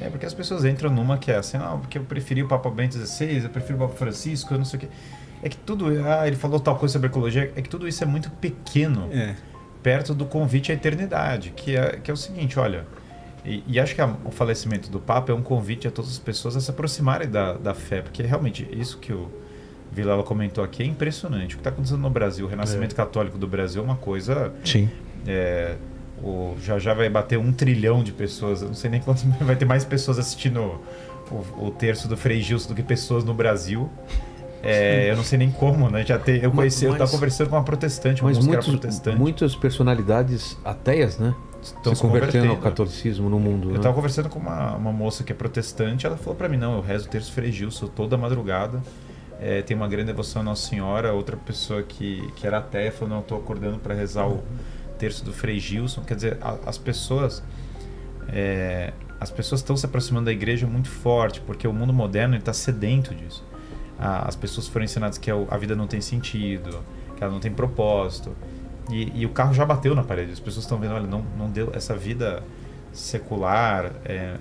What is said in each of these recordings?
É porque as pessoas entram numa que é assim, porque eu preferi o Papa Bento XVI, eu prefiro o Papa Francisco, eu não sei o quê. É que tudo, ele falou tal coisa sobre ecologia, é que tudo isso é muito pequeno perto do convite à eternidade, que é o seguinte, olha, e acho que o falecimento do Papa é um convite a todas as pessoas a se aproximarem da fé, porque realmente isso que o Vilela comentou aqui é impressionante. O que está acontecendo no Brasil, o renascimento católico do Brasil é uma coisa... Sim. Já vai bater 1 trilhão de pessoas. Eu não sei nem quanto vai ter mais pessoas assistindo o terço do Frei Gilson do que pessoas no Brasil. Eu não sei nem como, né? Eu estava conversando com uma protestante, uma moça que era protestante. Muitas personalidades ateias, né? Estão se convertendo ao catolicismo no mundo. Eu estava conversando com uma moça que é protestante, ela falou para mim, não, eu rezo o terço do Frei Gilson toda madrugada. Tem uma grande devoção a Nossa Senhora. Outra pessoa que era ateia falou, não, eu estou acordando para rezar o terço do Frei Gilson. Quer dizer, as pessoas estão se aproximando da igreja muito forte, porque o mundo moderno está sedento disso. As pessoas foram ensinadas que a vida não tem sentido, que ela não tem propósito, e o carro já bateu na parede. As pessoas estão vendo, olha, não deu, essa vida secular,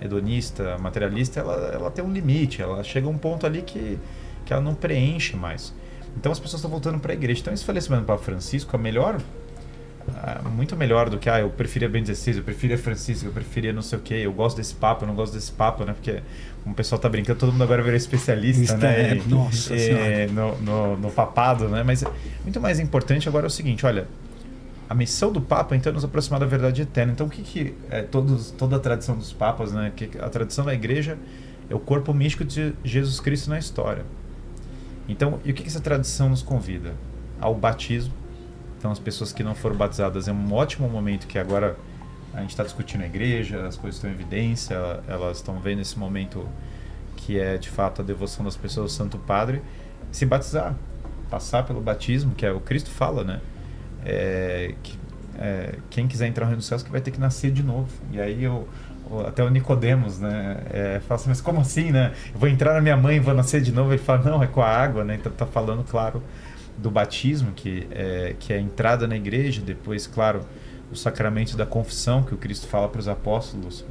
hedonista, materialista, ela tem um limite, ela chega a um ponto ali que ela não preenche mais. Então as pessoas estão voltando para a igreja. Então esse falecimento do Papa Francisco é muito melhor do que eu preferia Bento XVI, eu preferia Francisco, eu preferia não sei o que, eu gosto desse Papa, eu não gosto desse Papa, né? Porque como o pessoal tá brincando, todo mundo agora virou especialista, né? Nossa Senhora. No papado, né? Mas muito mais importante agora é o seguinte, olha, a missão do Papa então é nos aproximar da verdade eterna. Então o que é toda a tradição dos papas, né? Que a tradição da igreja é o corpo místico de Jesus Cristo na história. Então, e o que essa tradição nos convida? Ao batismo. Então, as pessoas que não foram batizadas é um ótimo momento, que agora a gente está discutindo a igreja, as coisas estão em evidência, elas estão vendo esse momento que é, de fato, a devoção das pessoas ao Santo Padre, se batizar, passar pelo batismo, que é o Cristo fala, né? Quem quiser entrar no reino dos céus que vai ter que nascer de novo. E aí até o Nicodemos, né, fala assim, mas como assim, né? Eu vou entrar na minha mãe e vou nascer de novo? Ele fala, não, é com a água, né? Então tá falando, claro, do batismo, que é a entrada na igreja, depois, claro, o sacramento da confissão, que o Cristo fala para os apóstolos,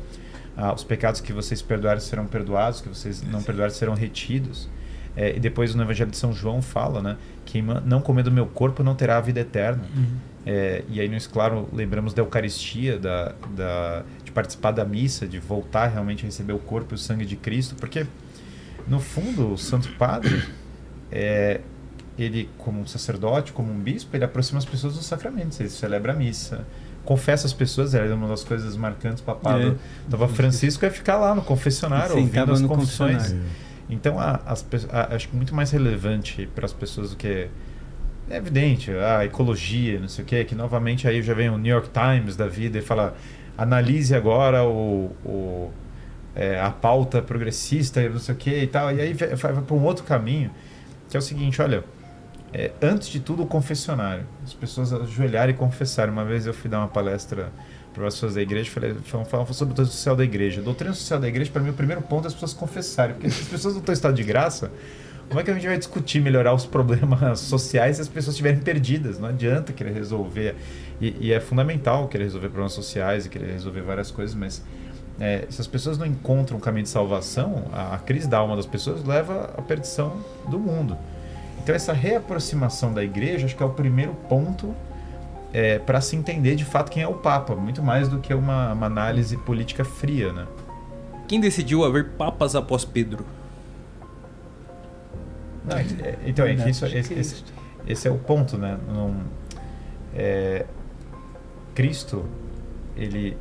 os pecados que vocês perdoarem serão perdoados, que vocês não perdoarem serão retidos. E depois no Evangelho de São João fala, né, quem não comer do meu corpo não terá a vida eterna. E aí nós, claro, lembramos da Eucaristia, de participar da missa, de voltar realmente a receber o corpo e o sangue de Cristo, porque no fundo o Santo Padre, ele como um sacerdote, como um bispo, ele aproxima as pessoas dos sacramentos, ele celebra a missa, confessa as pessoas. Era uma das coisas marcantes, papado do Papa Francisco, é ficar lá no confessionário, ouvindo as confissões. Então acho que muito mais relevante para as pessoas do que é evidente, a ecologia, não sei o que novamente aí já vem o New York Times da vida e fala, analise agora a pauta progressista, não sei o que e tal, e aí vai para um outro caminho, que é o seguinte, olha, antes de tudo o confessionário, as pessoas ajoelharem e confessarem. Uma vez eu fui dar uma palestra para as pessoas da igreja, falando sobre a doutrina social da igreja. A doutrina social da igreja, para mim, o primeiro ponto é as pessoas confessarem, porque se as pessoas não estão em estado de graça, como é que a gente vai discutir melhorar os problemas sociais se as pessoas estiverem perdidas? Não adianta querer resolver, e é fundamental querer resolver problemas sociais e querer resolver várias coisas, mas se as pessoas não encontram um caminho de salvação, a crise da alma das pessoas leva à perdição do mundo. Então essa reaproximação da igreja, acho que é o primeiro ponto para se entender de fato quem é o Papa, muito mais do que uma análise política fria, né? Quem decidiu haver papas após Pedro? Não, então esse é o ponto, né? Cristo, ele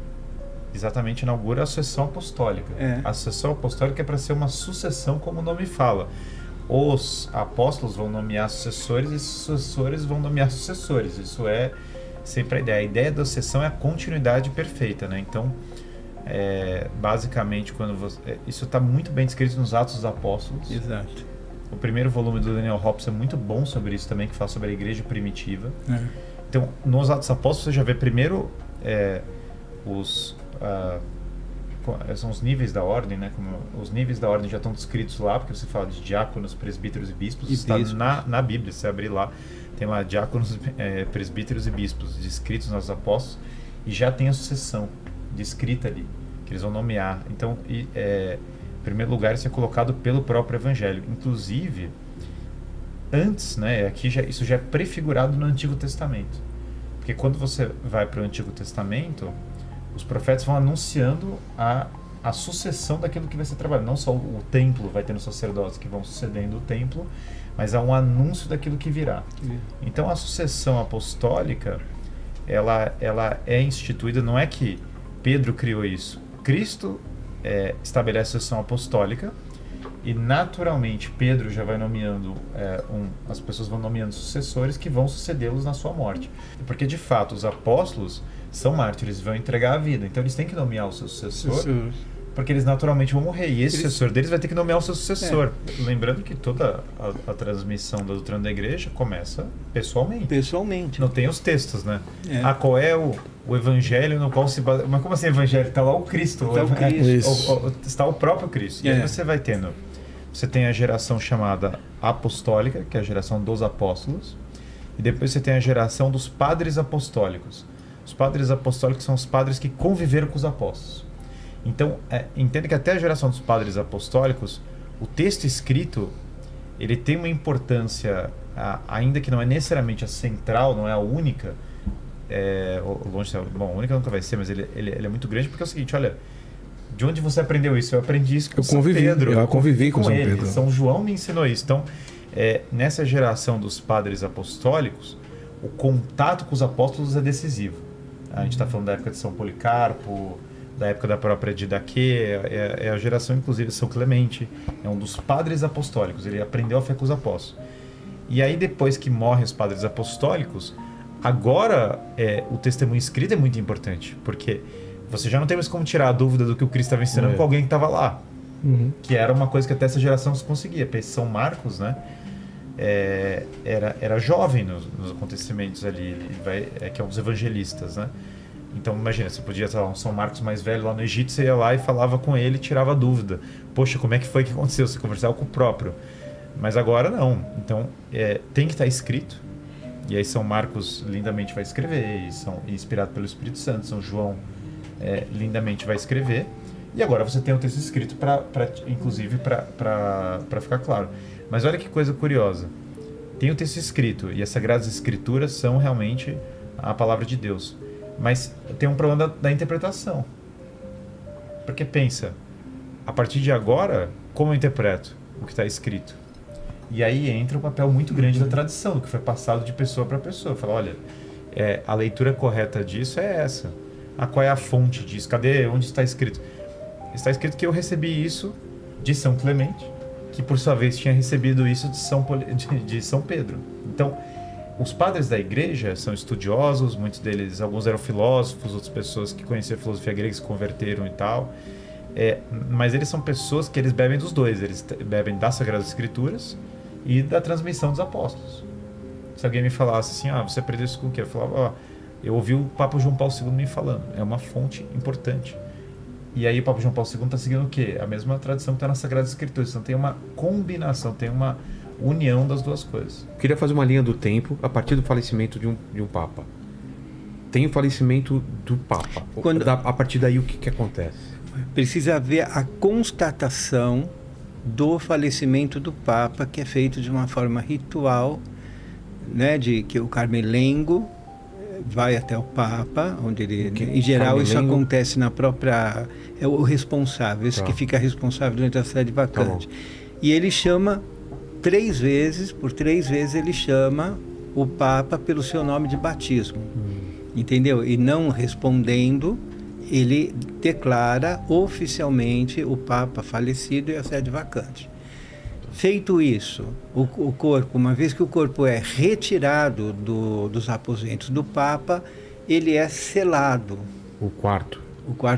exatamente inaugura a sucessão apostólica. A sucessão apostólica é para ser uma sucessão, como o nome fala. Os apóstolos vão nomear sucessores e os sucessores vão nomear sucessores. Isso é sempre a ideia. A ideia da sucessão é a continuidade perfeita, né? Então, basicamente, isso está muito bem descrito nos Atos dos Apóstolos. Exato. O primeiro volume do Daniel Hobbes é muito bom sobre isso também, que fala sobre a igreja primitiva. Então, nos Atos dos Apóstolos você já vê primeiro são os níveis da ordem, né? Como os níveis da ordem já estão descritos lá, porque você fala de diáconos, presbíteros e bispos. Está na Bíblia, se abrir lá, tem lá diáconos, presbíteros e bispos descritos nos apóstolos, e já tem a sucessão descrita ali, que eles vão nomear. Então, em primeiro lugar, isso é colocado pelo próprio Evangelho. Inclusive, antes, né, isso já é prefigurado no Antigo Testamento. Porque quando você vai para o Antigo Testamento, os profetas vão anunciando a sucessão daquilo que vai ser trabalhado. Não só o templo vai tendo sacerdotes que vão sucedendo o templo, mas há um anúncio daquilo que virá. Então a sucessão apostólica, ela é instituída, não é que Pedro criou isso. Cristo estabelece a sucessão apostólica e naturalmente Pedro já vai nomeando, as pessoas vão nomeando sucessores que vão sucedê-los na sua morte. Porque de fato os apóstolos são mártires, vão entregar a vida, então eles têm que nomear o seu sucessor, porque eles naturalmente vão morrer, e esse sucessor deles vai ter que nomear o seu sucessor. Lembrando que toda a transmissão da doutrina da igreja começa pessoalmente. Não tem os textos, né? Qual é o evangelho no qual se baseia? Mas como assim evangelho? Está lá o Cristo. Está o próprio Cristo. E aí você vai tendo... Você tem a geração chamada apostólica, que é a geração dos apóstolos, e depois você tem a geração dos padres apostólicos. Os padres apostólicos são os padres que conviveram com os apóstolos. Então, entenda que até a geração dos padres apostólicos, o texto escrito, ele tem uma importância, ainda que não é necessariamente a central, não é a única, a única nunca vai ser, mas ele é muito grande, porque é o seguinte, olha, de onde você aprendeu isso? Eu aprendi isso com São Pedro. Eu convivi com São Pedro. São João me ensinou isso. Então, nessa geração dos padres apostólicos, o contato com os apóstolos é decisivo. A gente está falando da época de São Policarpo, da época da própria Didaquê, é a geração, inclusive, de São Clemente, é um dos padres apostólicos, ele aprendeu a fé com os apóstolos. E aí, depois que morrem os padres apostólicos, agora o testemunho escrito é muito importante, porque você já não tem mais como tirar a dúvida do que o Cristo estava ensinando com alguém que estava lá, que era uma coisa que até essa geração se conseguia. São Marcos, né, era jovem nos acontecimentos ali, que é um dos evangelistas, né? Então imagina, você podia ter um São Marcos mais velho lá no Egito, você ia lá e falava com ele, tirava dúvida. Poxa, como é que foi que aconteceu? Você conversava com o próprio. Mas agora não. Então tem que estar escrito. E aí São Marcos lindamente vai escrever, inspirado pelo Espírito Santo. São João lindamente vai escrever. E agora você tem o texto escrito, inclusive para ficar claro. Mas olha que coisa curiosa. Tem o texto escrito, e as Sagradas Escrituras são realmente a palavra de Deus. Mas tem um problema da interpretação. Porque pensa, a partir de agora, como eu interpreto o que está escrito? E aí entra um papel muito grande da tradição, do que foi passado de pessoa para pessoa. Fala, olha, a leitura correta disso é essa. Qual é a fonte disso? Onde está escrito? Está escrito que eu recebi isso de São Clemente, que por sua vez tinha recebido isso de São Pedro. Então, os padres da igreja são estudiosos, muitos deles, alguns eram filósofos, outras pessoas que conheciam a filosofia grega se converteram e tal. Mas eles são pessoas que eles bebem dos dois. Eles bebem das Sagradas Escrituras e da transmissão dos apóstolos. Se alguém me falasse assim, você aprendeu isso com o quê? Eu falava, eu ouvi o Papa João Paulo II me falando. É uma fonte importante. E aí o Papa João Paulo II está seguindo o quê? A mesma tradição que está nas Sagradas Escrituras. Então tem uma combinação, tem uma união das duas coisas. Queria fazer uma linha do tempo a partir do falecimento de um Papa. Tem o falecimento do Papa. A partir daí o que acontece? Precisa haver a constatação do falecimento do Papa, que é feito de uma forma ritual, né, de que o Carmelengo vai até o Papa, onde ele, em geral, Carmelengo... isso acontece na própria... É o responsável, esse que fica responsável durante a sede vacante. E ele chama... por 3 vezes ele chama o Papa pelo seu nome de batismo, entendeu? E não respondendo, ele declara oficialmente o Papa falecido e a sede vacante. Feito isso, o corpo, uma vez que o corpo é retirado dos aposentos do Papa, ele é selado. O quarto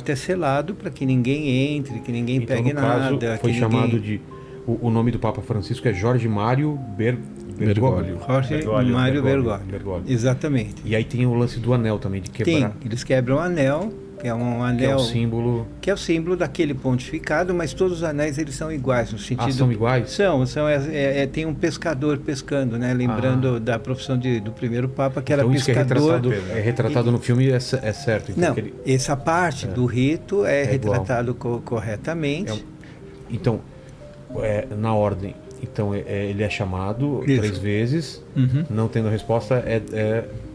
é selado para que ninguém entre, que ninguém pegue nada. Caso, foi chamado de... O nome do Papa Francisco é Jorge Mário Bergoglio. Jorge Mário Bergoglio. Exatamente. E aí tem o lance do anel também, de quebrar. Eles quebram o anel que é um Que é anel... o símbolo. que é o símbolo daquele pontificado, mas todos os anéis eles são iguais no sentido. São iguais? Tem um pescador pescando, né? Lembrando da profissão do primeiro papa, que era Então, isso pescador. que é retratado no filme é certo. Então, Não, essa parte do rito é retratado corretamente. Então, na ordem. Então, ele é chamado 3 vezes, não tendo resposta,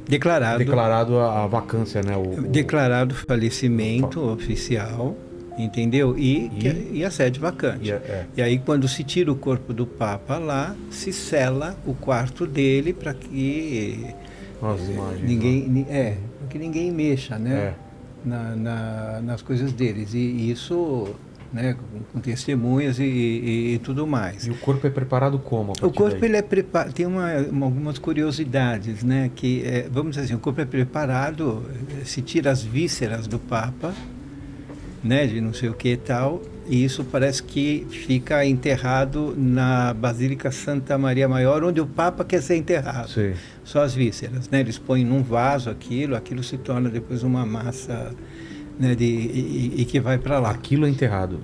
declarado a vacância, né? Declarado falecimento oficial, entendeu? E a sede vacante. E aí, quando se tira o corpo do Papa lá, se sela o quarto dele para que as imagens, que ninguém mexa, né? Nas coisas deles. E isso... né, com testemunhas e tudo mais. E o corpo é preparado como? O corpo ele é preparado, tem algumas curiosidades, né, que vamos dizer assim, o corpo é preparado, se tira as vísceras do Papa, né, de não sei o que e tal, e isso parece que fica enterrado na Basílica Santa Maria Maior, onde o Papa quer ser enterrado. Sim. Só as vísceras, né, eles põem num vaso aquilo se torna depois uma massa, né, e que vai para lá. Aquilo é enterrado.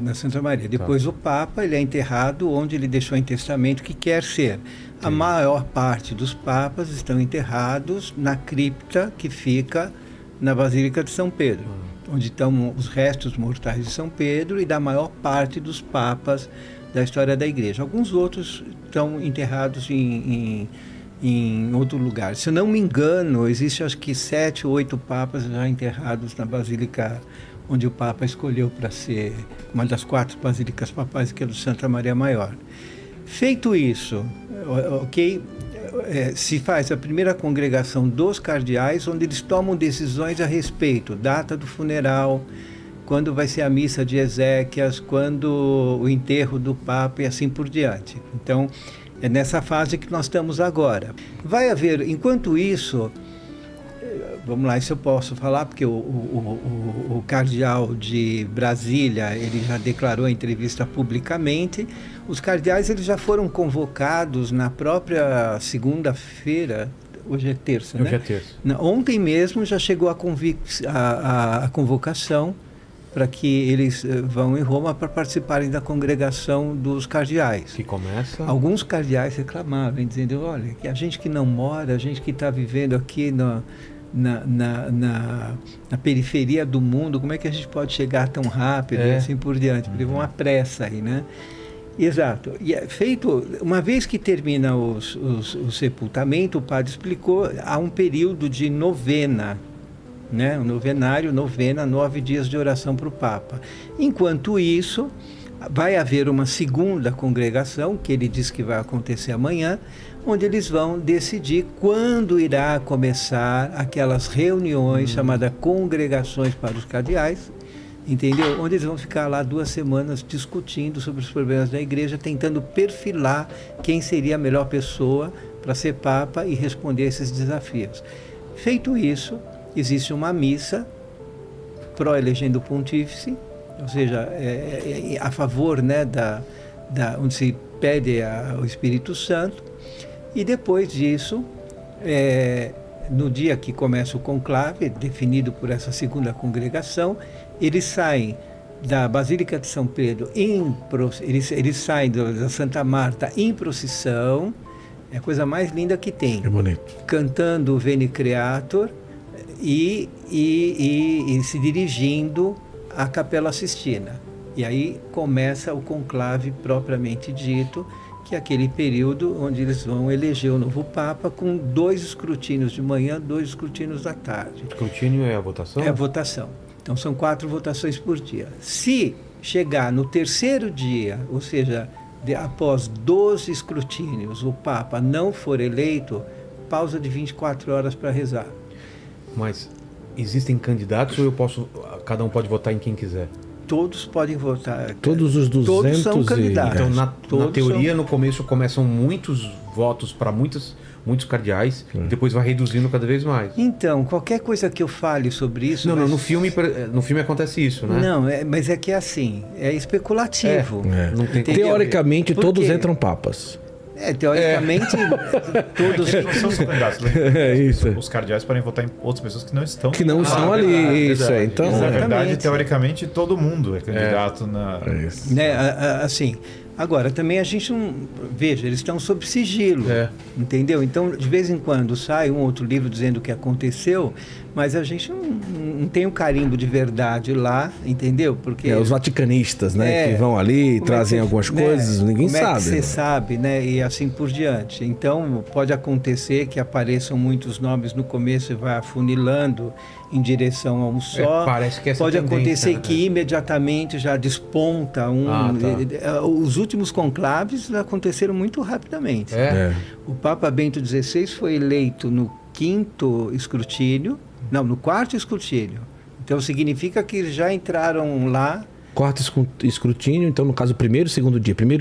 Na Santa Maria. Depois o Papa ele é enterrado onde ele deixou em testamento que quer ser. A maior parte dos papas estão enterrados na cripta que fica na Basílica de São Pedro, onde estão os restos mortais de São Pedro e da maior parte dos papas da história da Igreja. Alguns outros estão enterrados em outro lugar. Se eu não me engano, existe acho que 7 ou 8 papas já enterrados na Basílica onde o Papa escolheu para ser uma das 4 basílicas papais, que é do Santa Maria Maior. Feito isso, se faz a primeira congregação dos cardeais, onde eles tomam decisões a respeito, data do funeral, quando vai ser a missa de Ezequias, quando o enterro do Papa e assim por diante. Então, é nessa fase que nós estamos agora. Vai haver, enquanto isso, vamos lá, isso eu posso falar, porque o cardeal de Brasília, ele já declarou a entrevista publicamente. Os cardeais eles já foram convocados na própria segunda-feira, hoje é terça, né? Hoje é terça. Ontem mesmo já chegou a convocação para que eles vão em Roma para participarem da congregação dos cardeais. Que começa... Alguns cardeais reclamavam, dizendo, olha, que a gente que não mora, a gente que está vivendo aqui na periferia do mundo, como é que a gente pode chegar tão rápido e assim por diante? Porque uma pressa aí, né? Exato. E feito, uma vez que termina o sepultamento, o padre explicou, há um período de novena, né? Um novenário, 9 dias de oração para o Papa. Enquanto isso, vai haver uma segunda congregação, que ele diz que vai acontecer amanhã, onde eles vão decidir quando irá começar aquelas reuniões chamadas congregações para os cardeais, entendeu? Onde eles vão ficar lá 2 semanas discutindo sobre os problemas da igreja, tentando perfilar quem seria a melhor pessoa para ser Papa e responder a esses desafios. Feito isso, existe uma missa pró-elegendo o pontífice, ou seja, a favor, né, onde se pede o Espírito Santo, e depois disso, no dia que começa o conclave, definido por essa segunda congregação, eles saem da Basílica de São Pedro, eles saem da Santa Marta em procissão, é a coisa mais linda que tem. É bonito. Cantando o Veni Creator e se dirigindo à Capela Sistina. E aí começa o conclave propriamente dito, que é aquele período onde eles vão eleger o novo Papa com 2 escrutínios de manhã, 2 escrutínios da tarde. Escrutínio é a votação? É a votação. Então são 4 votações por dia. Se chegar no 3º dia, ou seja, após 12 escrutínios, o Papa não for eleito, pausa de 24 horas para rezar. Mas existem candidatos ou cada um pode votar em quem quiser? Todos podem votar. Todos os 200 todos são candidatos. Então, na teoria, no começo começam muitos votos para muitos cardeais, e depois vai reduzindo cada vez mais. Então, qualquer coisa que eu fale sobre isso... Não, no filme acontece isso, né? Não, mas é que é assim, é especulativo. Não tem... Teoricamente, todos entram papas. Teoricamente, todos... Eles não são só candidatos. É isso. Os cardeais podem votar em outras pessoas que não estão. Que não estão ali, isso é. Então, na verdade, Exatamente. teoricamente, todo mundo é candidato na... é isso. Né, assim, agora, também a gente não... Veja, eles estão sob sigilo, entendeu? Então, de vez em quando sai um outro livro dizendo o que aconteceu, mas a gente não tem um carimbo de verdade lá, entendeu? Porque... Os vaticanistas, né? Que vão ali e trazem algumas coisas, ninguém como sabe. É que você sabe, né? E assim por diante. Então, pode acontecer que apareçam muitos nomes no começo e vai afunilando em direção a um só. Parece que essa pode tendência, acontecer né? que imediatamente já desponta um... Os últimos conclaves aconteceram muito rapidamente. O Papa Bento XVI foi eleito no quarto escrutínio. Então significa que já entraram lá. Quarto escrutínio, então no caso primeiro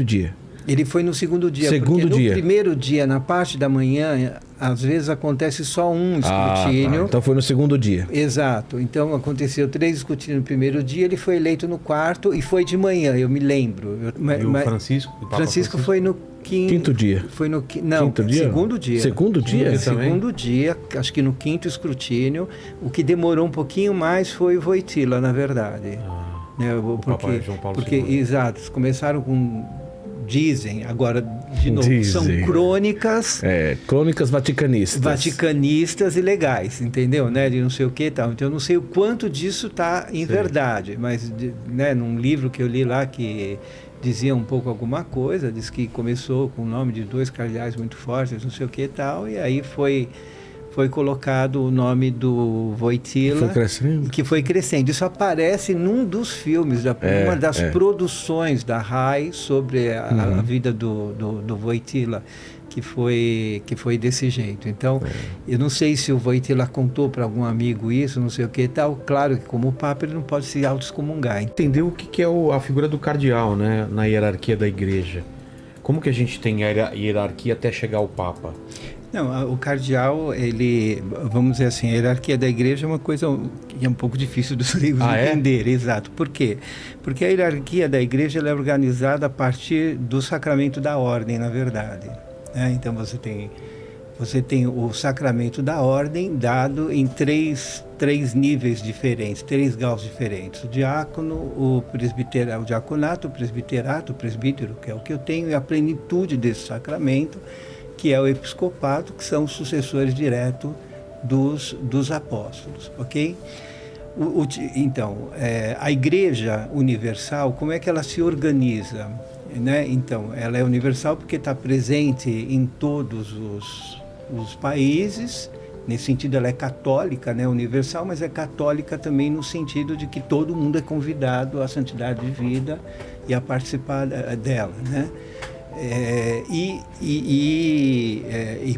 dia. Ele foi no segundo dia. Segundo porque dia. No primeiro dia, na parte da manhã, às vezes acontece só um escrutínio. Então foi no segundo dia. Exato. Então aconteceu 3 escrutínios no primeiro dia, ele foi eleito no quarto e foi de manhã, eu me lembro. E o Francisco? O Papa Francisco foi no quinto dia. Foi no quinto dia? Segundo dia. Segundo dia? Segundo dia, acho que no quinto escrutínio. O que demorou um pouquinho mais foi o Wojtyła, na verdade. Né, Papa João Paulo II. Exato, começaram com... Dizem, agora, de novo, são crônicas... crônicas vaticanistas. Vaticanistas e legais, entendeu? Né? De não sei o que e tal. Então, eu não sei o quanto disso está em verdade, mas, né, num livro que eu li lá que dizia um pouco alguma coisa, diz que começou com o nome de 2 cardeais muito fortes, não sei o que e tal, e aí foi colocado o nome do Wojtyła, que foi crescendo. Isso aparece num dos filmes, uma das produções da RAI sobre a vida do Wojtyła, que foi desse jeito. Então, eu não sei se o Wojtyła contou para algum amigo isso, não sei o que e tal. Claro que como Papa ele não pode se autoexcomungar. Entendeu o que é a figura do cardeal, né, na hierarquia da igreja? Como que a gente tem a hierarquia até chegar ao Papa? Não, o cardeal, ele, vamos dizer assim, a hierarquia da igreja é uma coisa que é um pouco difícil dos leigos entender. Exato. Por quê? Porque a hierarquia da igreja ela é organizada a partir do sacramento da ordem, na verdade. Então você tem o sacramento da ordem dado em três níveis diferentes, 3 graus diferentes. O diácono, o diaconato, o presbiterato, o presbítero, que é o que eu tenho, e a plenitude desse sacramento, que é o episcopado, que são os sucessores diretos dos apóstolos, ok? Então, a Igreja Universal, como é que ela se organiza? Né? Então, ela é universal porque está presente em todos os países. Nesse sentido, ela é católica, né? Universal, mas é católica também no sentido de que todo mundo é convidado à santidade de vida e a participar dela, né?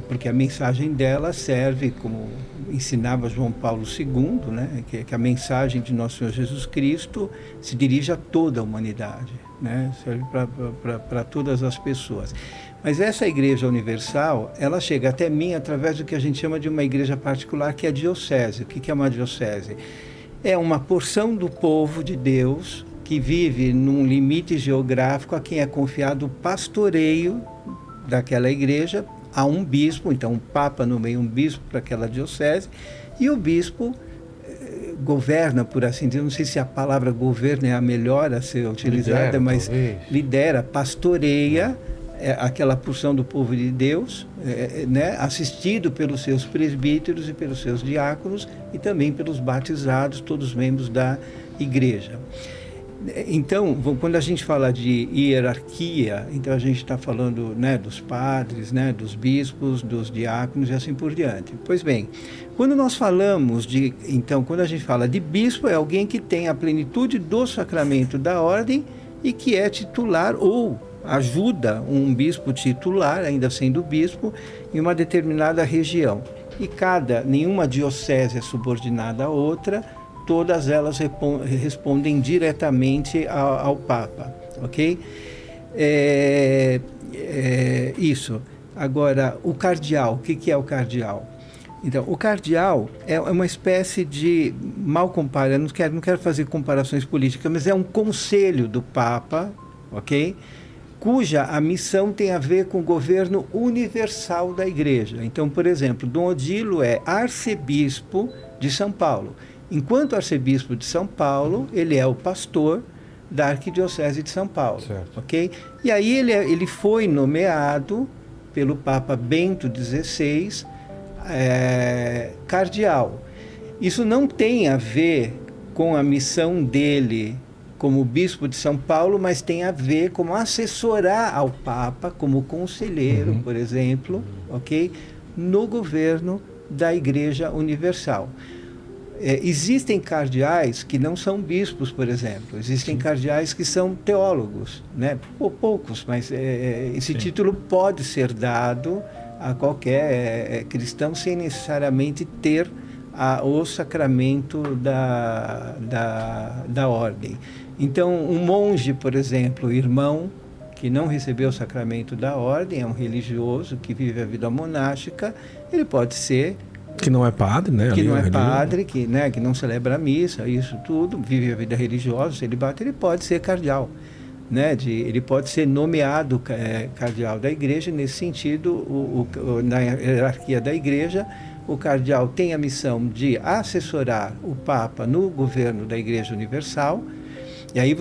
Porque a mensagem dela serve, como ensinava João Paulo II, né, que a mensagem de Nosso Senhor Jesus Cristo se dirige a toda a humanidade, né, serve para todas as pessoas. Mas essa igreja universal, ela chega até mim através do que a gente chama de uma igreja particular, que é a diocese. O que é uma diocese? É uma porção do povo de Deus que vive num limite geográfico a quem é confiado o pastoreio daquela igreja a um bispo, então um papa nomeia um bispo para aquela diocese, e o bispo governa, por assim dizer, não sei se a palavra governo é a melhor a ser utilizada, mas lidera, pastoreia aquela porção do povo de Deus, né, assistido pelos seus presbíteros e pelos seus diáconos e também pelos batizados, todos membros da igreja. Então, quando a gente fala de hierarquia, então a gente está falando, né, dos padres, né, dos bispos, dos diáconos e assim por diante. Pois bem, quando nós falamos quando a gente fala de bispo, é alguém que tem a plenitude do sacramento da ordem e que é titular ou ajuda um bispo titular, ainda sendo bispo, em uma determinada região. E nenhuma diocese é subordinada à outra, todas elas respondem diretamente ao Papa, ok? Isso. Agora, o cardeal, o que é o cardeal? Então, o cardeal é uma espécie de, mal comparando, não quero fazer comparações políticas, mas é um conselho do Papa, ok? cuja a missão tem a ver com o governo universal da Igreja. Então, por exemplo, Dom Odilo é arcebispo de São Paulo. Enquanto arcebispo de São Paulo, ele é o pastor da Arquidiocese de São Paulo. Certo. Ok? E aí ele foi nomeado pelo Papa Bento XVI cardeal. Isso não tem a ver com a missão dele como bispo de São Paulo, mas tem a ver com assessorar ao Papa como conselheiro, por exemplo, ok? No governo da Igreja Universal. Existem cardeais que não são bispos, por exemplo. Existem cardeais que são teólogos, né? Poucos, mas esse título pode ser dado a qualquer cristão sem necessariamente ter o sacramento da ordem. Então, um monge, por exemplo, irmão, que não recebeu o sacramento da ordem, é um religioso que vive a vida monástica, ele pode ser... Que não é padre, né? Que não é padre, que não celebra a missa, isso tudo, vive a vida religiosa, celibato, ele pode ser cardeal. Né? Ele pode ser nomeado cardeal da igreja. Nesse sentido, na hierarquia da igreja, o cardeal tem a missão de assessorar o Papa no governo da Igreja Universal. E aí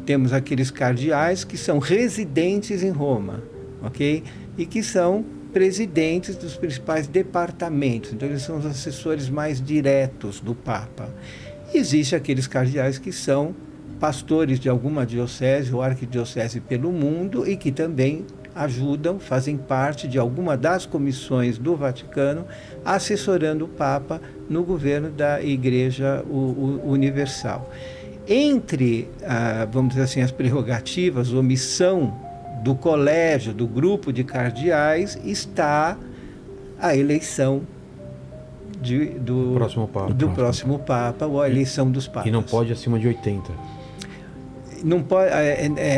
temos aqueles cardeais que são residentes em Roma, ok? E que são presidentes dos principais departamentos. Então, eles são os assessores mais diretos do Papa. E existem aqueles cardeais que são pastores de alguma diocese ou arquidiocese pelo mundo e que também ajudam, fazem parte de alguma das comissões do Vaticano, assessorando o Papa no governo da Igreja Universal. Entre, vamos dizer assim, as prerrogativas ou missão do colégio, do grupo de cardeais, está a eleição do próximo Papa ou a eleição dos Papas. E não pode acima de 80. Não pode,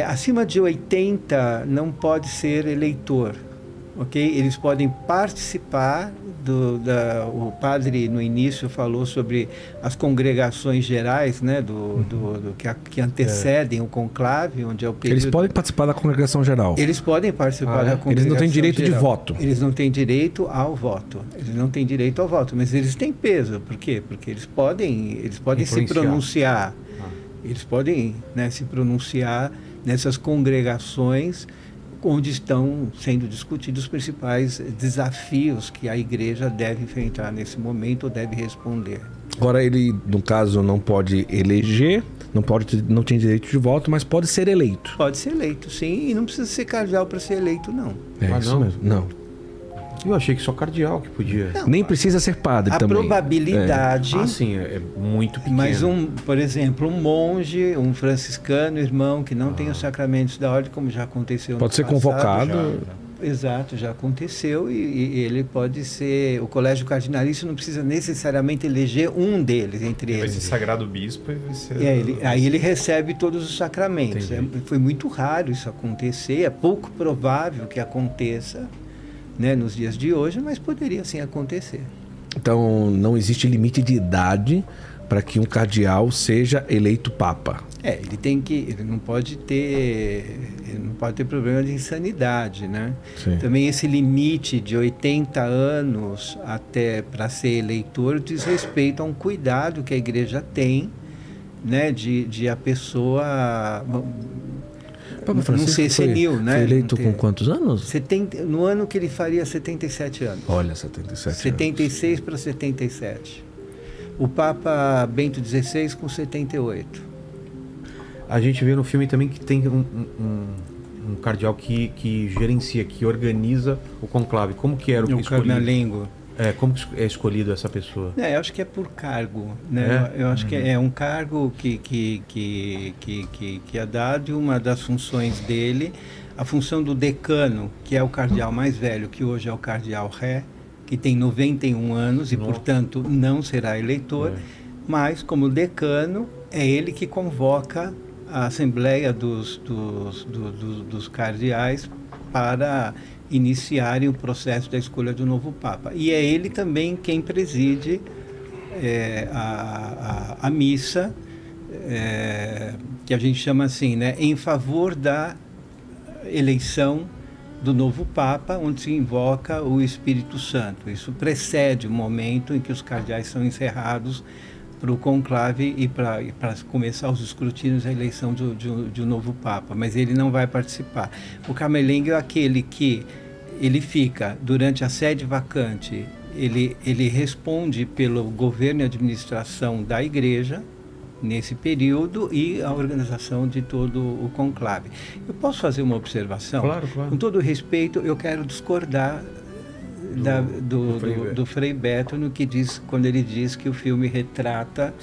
acima de 80 não pode ser eleitor, ok? Eles podem participar o padre no início falou sobre as congregações gerais, né, que antecedem o conclave, onde é o período... Eles podem participar da congregação geral. Eles podem participar da congregação Eles não têm direito geral. de voto. Eles não têm direito ao voto. Eles não têm direito ao voto, mas eles têm peso. Por quê? Porque eles podem se pronunciar. Eles podem, né, se pronunciar nessas congregações onde estão sendo discutidos os principais desafios que a igreja deve enfrentar nesse momento ou deve responder. Agora, ele, no caso, não pode eleger, não tem direito de voto, mas pode ser eleito. Pode ser eleito, sim, e não precisa ser cardeal para ser eleito, não. Isso não? mesmo. Não. Eu achei que só cardeal que podia. Não, nem precisa ser padre também. A probabilidade... Sim, é muito pequeno. Mas, por exemplo, um monge, um franciscano, irmão, que não tem os sacramentos da ordem, como já aconteceu pode ser passado, convocado. Exato, já aconteceu e ele pode ser... O colégio cardinalício não precisa necessariamente eleger um deles, entre eles. Vai ser sagrado bispo e vai ser... Aí ele recebe todos os sacramentos. Foi muito raro isso acontecer, é pouco provável que aconteça, né, nos dias de hoje, mas poderia sim acontecer. Então, não existe limite de idade para que um cardeal seja eleito papa. Ele não pode ter problema de insanidade, né? Sim. Também esse limite de 80 anos até para ser eleitor diz respeito a um cuidado que a igreja tem, né, de a pessoa Papa Francisco não ser senil, né? Foi eleito com quantos anos? No ano que ele faria 77 anos. Olha, 77 anos. 76 para 77. O Papa Bento XVI com 78. A gente vê no filme também que tem um cardeal que gerencia, que organiza o conclave. Como que era o escolhido? Carmelengo. Como é escolhido essa pessoa? Eu acho que é por cargo, né? Eu acho que é um cargo que é dado, e uma das funções dele, a função do decano, que é o cardeal mais velho, que hoje é o cardeal Ré, que tem 91 anos e, portanto, não será eleitor, mas, como decano, é ele que convoca a Assembleia dos cardeais para iniciarem o processo da escolha do novo Papa. E é ele também quem preside a missa, que a gente chama assim, né, em favor da eleição do novo Papa, onde se invoca o Espírito Santo. Isso precede o momento em que os cardeais são encerrados para o conclave e para começar os escrutínios a eleição de um novo Papa, mas ele não vai participar. O camelengo é aquele que ele fica durante a sede vacante, ele responde pelo governo e administração da igreja nesse período e a organização de todo o conclave. Eu posso fazer uma observação? Claro. Com todo respeito, eu quero discordar do Frei Beto no que diz, quando ele diz que o filme retrata,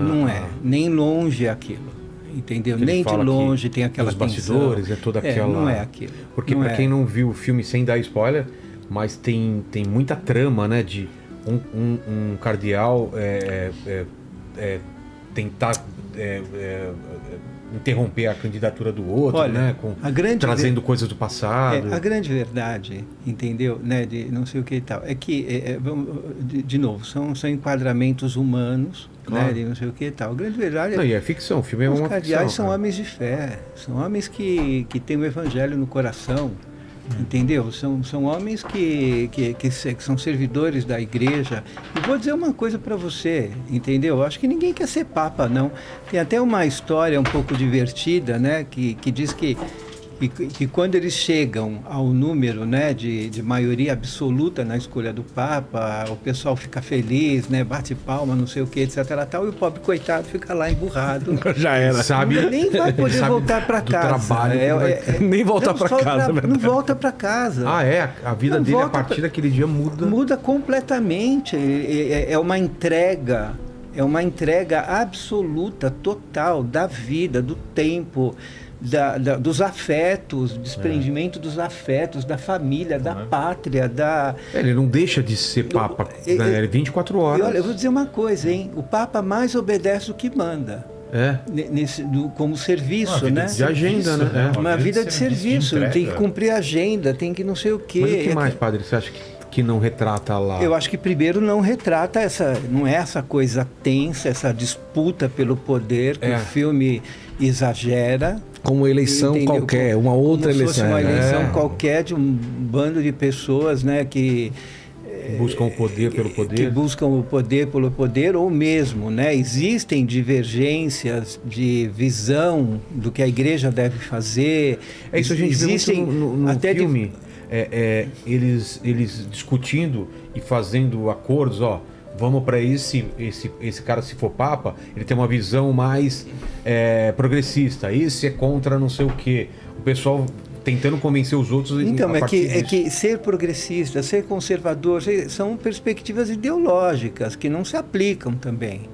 não é nem longe aquilo, entendeu? Nem de longe tem aquela os bastidores, tensão. toda aquela... não é aquilo. Porque para quem não viu o filme, sem dar spoiler, mas tem muita trama, né, de um cardeal tentar interromper a candidatura do outro, olha, né? Trazendo coisas do passado. A grande verdade, entendeu? Né, de não sei o que e tal, é que, de novo, são enquadramentos humanos, claro, né, de não sei o que e tal. A grande verdade não, e é ficção, o filme é uma ficção. Os cardeais são homens de fé, são homens que têm o evangelho no coração. Entendeu? São homens que são servidores da igreja. E vou dizer uma coisa para você, entendeu? Eu acho que ninguém quer ser papa, não. Tem até uma história um pouco divertida, né? Que diz que quando eles chegam ao número, né, de maioria absoluta na escolha do Papa, o pessoal fica feliz, né, bate palma, não sei o que, etc. Tal, e o pobre coitado fica lá emburrado. Já era. Nem vai poder voltar para casa. Trabalho, nem voltar para casa. Não volta para casa. A vida dele a partir daquele dia muda. Muda completamente. É uma entrega. É uma entrega absoluta, total, da vida, do tempo, dos afetos, desprendimento dos afetos, da família, da pátria, Ele não deixa de ser Papa, né? 24 horas. E olha, eu vou dizer uma coisa, hein? O Papa mais obedece do que manda. Como serviço, né? De agenda, né? Uma vida de serviço, tem que cumprir a agenda, tem que não sei o quê. Mas o que mais, padre, você acha que não retrata lá? Eu acho que primeiro não retrata não é essa coisa tensa, essa disputa pelo poder que o filme exagera. Como eleição qualquer, uma outra eleição. Como se fosse uma eleição qualquer de um bando de pessoas, né, que buscam o poder pelo poder. Que buscam o poder pelo poder, ou mesmo, né, existem divergências de visão do que a igreja deve fazer. É isso, a gente existem vê muito no filme. Eles discutindo e fazendo acordos, vamos para esse cara, se for Papa, ele tem uma visão mais progressista, esse é contra não sei o quê. O pessoal tentando convencer os outros. Então, é que ser progressista, ser conservador, são perspectivas ideológicas que não se aplicam também.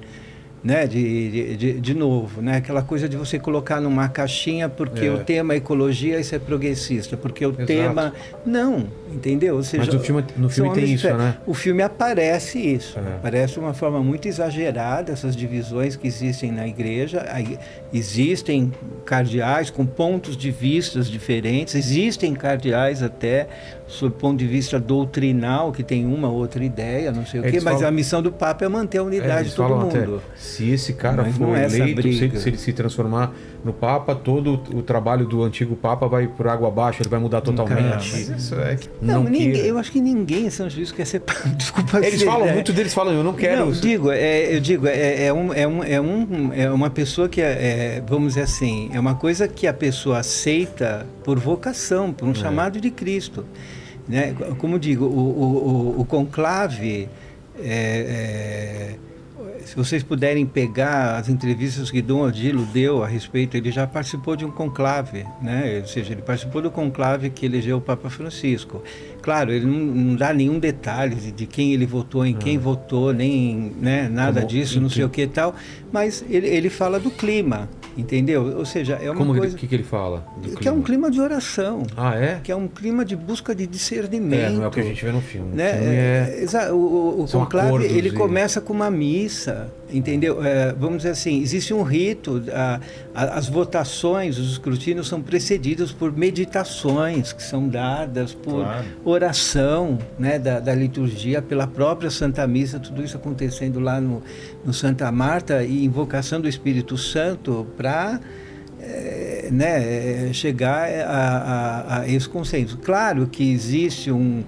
Né, de novo, né, aquela coisa de você colocar numa caixinha porque o tema ecologia, isso é progressista, porque o tema... Não, entendeu? Ou seja, mas no filme tem isso, né? O filme aparece isso, aparece de uma forma muito exagerada, essas divisões que existem na igreja. Existem cardeais com pontos de vista diferentes, existem cardeais até sob ponto de vista doutrinal, que tem uma outra ideia, não sei o quê, mas a missão do Papa é manter a unidade de todo mundo. Se esse cara for eleito, se ele se transformar no Papa, todo o trabalho do antigo Papa vai por água abaixo, ele vai mudar totalmente. Mas isso é que... eu acho que ninguém em São Juiz quer ser Papa. Desculpa. Muitos deles falam, eu não quero. É uma pessoa que vamos dizer assim, é uma coisa que a pessoa aceita por vocação, por um chamado de Cristo. Né? Como digo, o conclave, se vocês puderem pegar as entrevistas que Dom Odilo deu a respeito, ele já participou de um conclave, né? Ou seja, ele participou do conclave que elegeu o Papa Francisco. Claro, ele não dá nenhum detalhe de quem ele votou, em quem votou, nem, né, nada disso, não sei o que e tal, mas ele fala do clima. Entendeu? Ou seja, é uma coisa... O que ele fala? Que é um clima de oração. Que é um clima de busca de discernimento. Não é o que a gente vê no filme. Né? O conclave, ele começa com uma missa, entendeu? Vamos dizer assim, existe um rito, as votações, os escrutínios são precedidos por meditações que são dadas por oração, né, da liturgia, pela própria Santa Missa, tudo isso acontecendo lá no Santa Marta, e invocação do Espírito Santo para chegar a esse consenso. Claro que existe um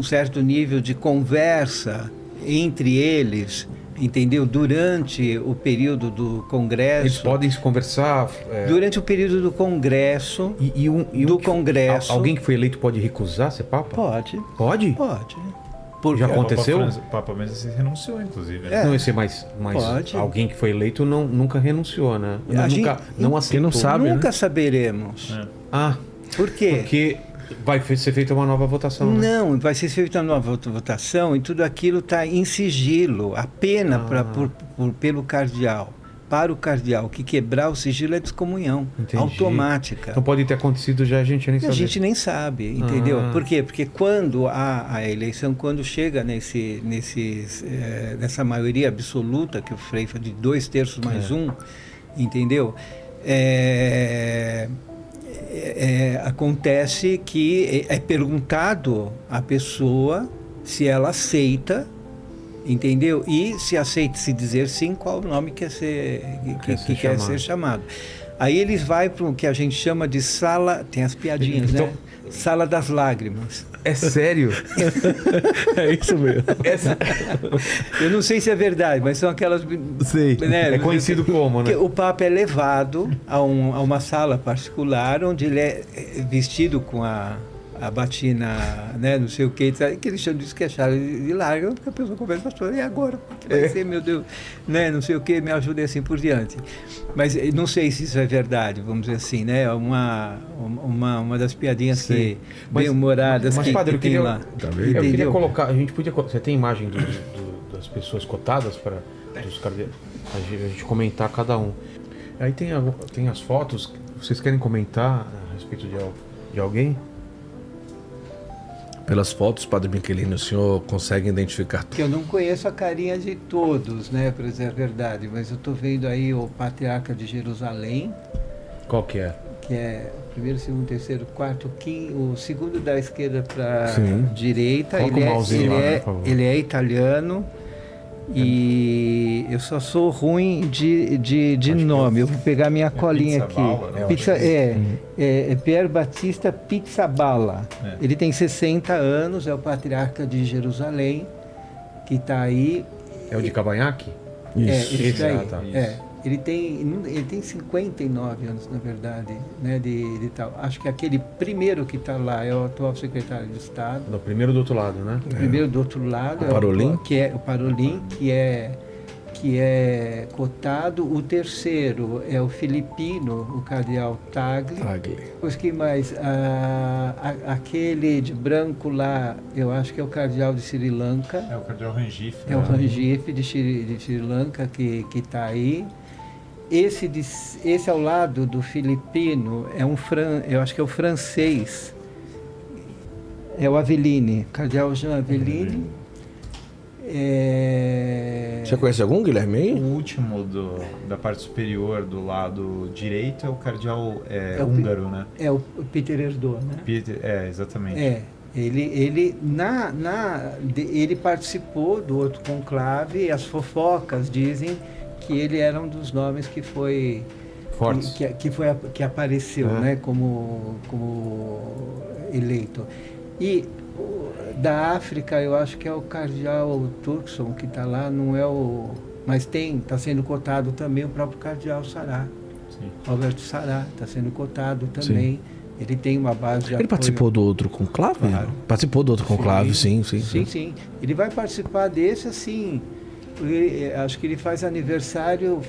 certo nível de conversa entre eles, entendeu? Durante o período do Congresso. Eles podem se conversar. Durante o período do Congresso. Congresso. Alguém que foi eleito pode recusar ser Papa? Pode. Pode? Pode. Já aconteceu? O Papa mesmo renunciou, inclusive. Né? Não, esse é mais Pode. alguém que foi eleito nunca renunciou, né? Não aceitou. Quem não sabe, Nunca né? saberemos. Ah, Por quê? porque vai ser feita uma nova votação, né? Não, vai ser feita uma nova votação e tudo aquilo está em sigilo. A pena pelo cardeal, para o cardeal que quebrar o sigilo é descomunhão. Entendi. Automática. Então pode ter acontecido já, a gente nem A sabe. gente nem sabe, entendeu? Por quê? Porque quando a eleição, quando chega nessa maioria absoluta, que o Frei foi de 2/3 mais 1, entendeu? Acontece que é perguntado à pessoa se ela aceita, entendeu? E se aceita, se dizer sim, qual o nome quer ser chamado. Aí eles vão para o que a gente chama de sala, tem as piadinhas, né? Sala das lágrimas. É sério? É isso mesmo. Eu não sei se é verdade, mas são aquelas... Sei. Né? É conhecido como, né? O Papa é levado a uma sala particular, onde ele é vestido com a batina, né, não sei o que eles chamam disso que é chave de lágrima, porque a pessoa começa a chorar, e agora? O que vai ser, meu Deus? Né, não sei o que, me ajuda e assim por diante. Mas não sei se isso é verdade, vamos dizer assim, né? Uma das piadinhas que bem humoradas que padre, tem lá. Eu queria colocar, a gente podia... Você tem imagem das pessoas cotadas para dos cardeais? A gente comentar cada um. Aí tem as fotos, vocês querem comentar a respeito de alguém? Pelas fotos, Padre Michelini, o senhor consegue identificar tudo? Que eu não conheço a carinha de todos, né, para dizer a verdade, mas eu estou vendo aí o Patriarca de Jerusalém. Qual que é? Que é o primeiro, segundo, terceiro, quarto, quinto, o segundo da esquerda para a direita. Coloca o mousinho lá, por favor. Ele é italiano e eu só sou ruim de nome. Eu vou pegar minha colinha aqui. É Pier Battista Pizzaballa. Ele tem 60 anos, é o Patriarca de Jerusalém, que está aí. É o de Cavanhaque? Isso daí. Tá. Ele tem 59 anos, na verdade, né, de tal. Acho que aquele primeiro que está lá é o atual secretário de Estado. O primeiro do outro lado, né? O primeiro do outro lado o Parolin? O Parolin, que é cotado. O terceiro é o filipino, o cardeal Tagle. Pois que mais? Aquele de branco lá, eu acho que é o cardeal de Sri Lanka. É o cardeal Ranjif. É o Ranjif de Sri Lanka que está aí. Esse ao lado do filipino eu acho que é o francês, é o Avellini, cardeal Jean Avellini. Você conhece algum, Guilherme? Aí? O último da parte superior do lado direito é o cardeal húngaro, né? É o Peter Erdő, né? Exatamente. Ele participou do outro conclave e as fofocas dizem que ele era um dos nomes que foi Fortes. que apareceu, né, como eleito. E da África eu acho que é o cardeal Turkson que está lá, não é o, mas está sendo cotado também o próprio cardeal Sará. Sim. Roberto Sará está sendo cotado também. Sim. Ele tem uma base de apoio. Ele participou do outro conclave? Claro. Participou do outro conclave, sim. Ele vai participar desse, assim, acho que ele faria aniversário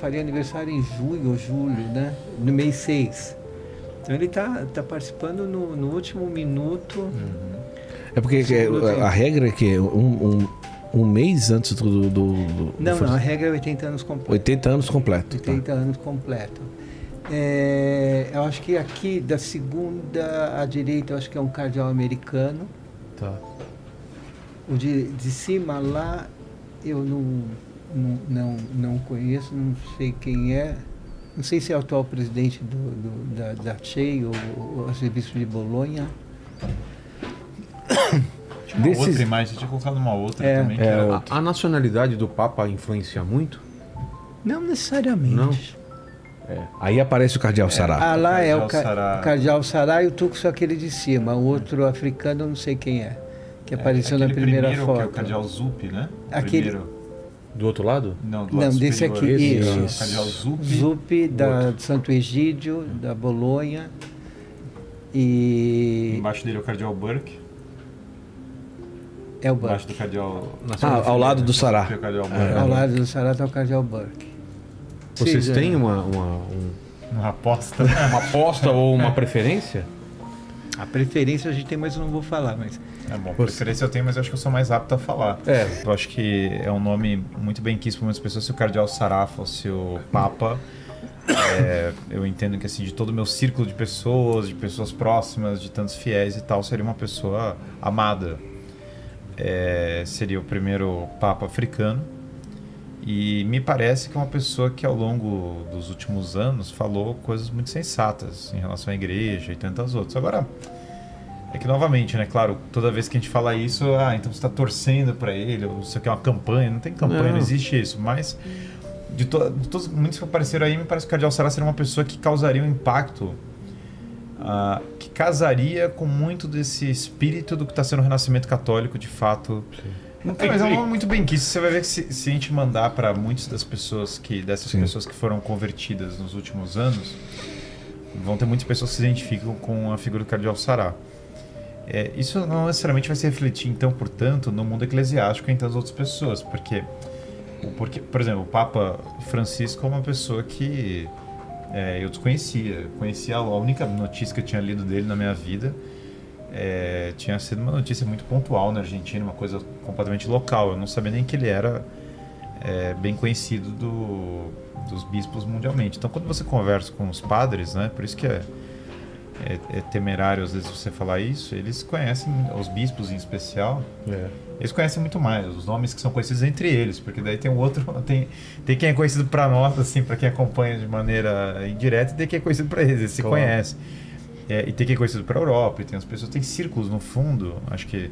em junho ou julho, né? No mês 6. Então ele está participando no último minuto. É porque a regra é que um mês antes do Não, a regra é 80 anos completo. 80 anos completo. 80 anos completo. Eu acho que aqui, da segunda à direita, eu acho que é um cardeal americano. Tá. O de cima lá, eu não conheço, não sei quem é. Não sei se é o atual presidente da CHEI ou o arcebispo de Bolonha. Tinha uma outra imagem, tinha colocado uma outra também. Que era... A nacionalidade do Papa influencia muito? Não necessariamente. Não. Aí aparece o Cardeal Sará. Lá é o Cardeal Sará. Cardeal Sará e o Tuxo aquele de cima. O outro africano, eu não sei quem é. Que apareceu na primeira primeiro, foto. que é o Cardeal Zup, né? Aquele- Primeiro. Do outro lado? Não, do Não, lado desse superior. aqui, Esse, isso. o Cardeal Zup. Zup, de Santo Egídio, da Bolonha. E Embaixo dele é o Cardeal Burke. é o Embaixo Burke. do Cardeal... Ao lado do Sará. O Cardeal Burke. Ao lado do Sará está o Cardeal Burke. Vocês Sim, têm já- Uma aposta. uma aposta ou uma preferência? A preferência a gente tem, mas eu não vou falar. Mas É bom, preferência eu tenho, mas eu acho que eu sou mais apto a falar. Eu acho que é um nome muito bem quisto por muitas pessoas. Se o Cardeal Sará fosse o Papa, eu entendo que assim, de todo o meu círculo de pessoas próximas, de tantos fiéis e tal, seria uma pessoa amada. Seria o primeiro Papa africano. E me parece que é uma pessoa que ao longo dos últimos anos falou coisas muito sensatas em relação à igreja e tantas outras. Agora, é que novamente, né, claro, toda vez que a gente fala isso, então você está torcendo para ele, ou você quer uma campanha, não tem campanha, não existe isso, mas de todos muitos que apareceram aí, me parece que o Cardeal Sará seria uma pessoa que causaria um impacto, que casaria com muito desse espírito do que está sendo o renascimento católico de fato. Mas é um nome muito bem quisto. Você vai ver que se a gente mandar para muitas das pessoas dessas pessoas que foram convertidas nos últimos anos, vão ter muitas pessoas que se identificam com a figura do Cardeal Sará. Isso não necessariamente vai se refletir, então, portanto, no mundo eclesiástico entre as outras pessoas, porque, por exemplo, o Papa Francisco é uma pessoa que eu desconhecia. Conhecia a única notícia que eu tinha lido dele na minha vida. Tinha sido uma notícia muito pontual na Argentina, uma coisa completamente local. Eu não sabia nem que ele era bem conhecido dos bispos mundialmente. Então, quando você conversa com os padres, né, por isso que é temerário às vezes você falar isso, eles conhecem, os bispos em especial, eles conhecem muito mais os nomes que são conhecidos entre eles, porque daí tem tem quem é conhecido para nós, assim, para quem acompanha de maneira indireta, e tem quem é conhecido para eles se conhecem. E tem quem é conhecido para a Europa, e tem as pessoas, tem círculos no fundo. Acho que,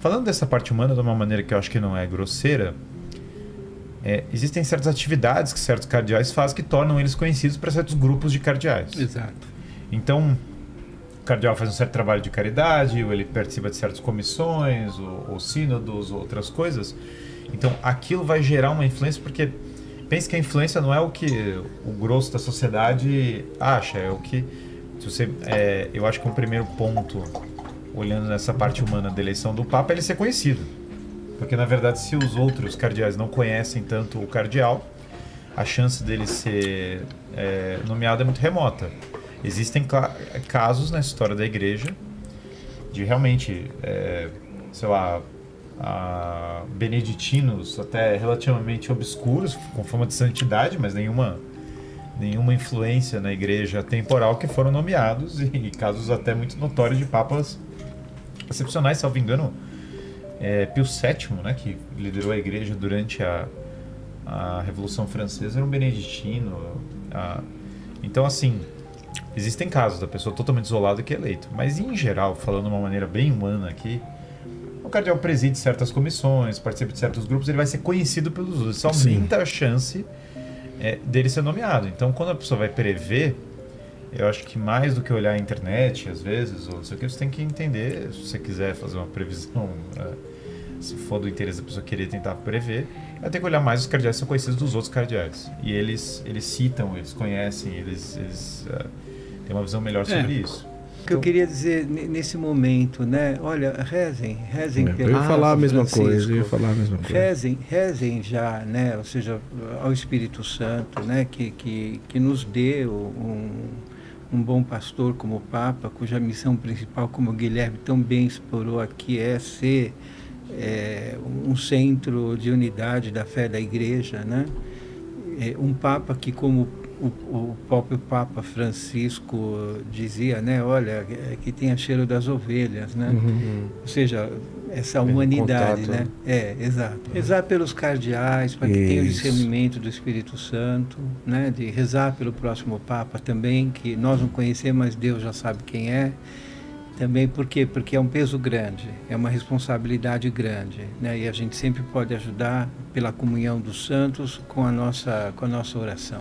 falando dessa parte humana de uma maneira que eu acho que não é grosseira, existem certas atividades que certos cardeais fazem que tornam eles conhecidos para certos grupos de cardeais. exato. Então, o cardeal faz um certo trabalho de caridade, ou ele participa de certas comissões, ou sínodos, ou outras coisas. Então, aquilo vai gerar uma influência, porque pense que a influência não é o que o grosso da sociedade acha, é o que... eu acho que um primeiro ponto, olhando nessa parte humana da eleição do Papa, é ele ser conhecido. Porque, na verdade, se os outros cardeais não conhecem tanto o cardeal, a chance dele ser nomeado é muito remota. Existem casos na história da igreja de realmente, beneditinos até relativamente obscuros, com fama de santidade, mas nenhuma influência na igreja temporal, que foram nomeados, e casos até muito notórios de papas excepcionais. Salvo engano, Pio VII, né, que liderou a igreja durante a Revolução Francesa, era um beneditino. Então, assim, existem casos da pessoa totalmente isolada que é eleito, mas em geral, falando de uma maneira bem humana aqui, o cardeal preside certas comissões, participa de certos grupos, ele vai ser conhecido pelos outros. Isso aumenta a chance dele ser nomeado. Então, quando a pessoa vai prever, eu acho que mais do que olhar a internet, às vezes, ou não sei o que, você tem que entender, se você quiser fazer uma previsão, se for do interesse da pessoa querer tentar prever, vai ter que olhar mais os cardeais que são conhecidos dos outros cardeais. E eles citam, eles conhecem, eles têm uma visão melhor sobre isso. O que eu queria dizer nesse momento, né? Olha, rezem Eu ia falar a mesma coisa, Rezem já, né? Ou seja, ao Espírito Santo, né? Que nos dê um bom pastor como o Papa, cuja missão principal, como o Guilherme tão bem explorou aqui, é ser um centro de unidade da fé da Igreja, né? Um Papa que, como o próprio Papa Francisco dizia, né? Olha, que tem a cheiro das ovelhas, né? Ou seja, essa humanidade, contato, né? Exato. Rezar pelos cardeais, para que tenham o discernimento do Espírito Santo, né? De rezar pelo próximo Papa também, que nós não conhecemos, mas Deus já sabe quem é. Também por quê? Porque é um peso grande, é uma responsabilidade grande, né? E a gente sempre pode ajudar pela comunhão dos santos com a nossa oração.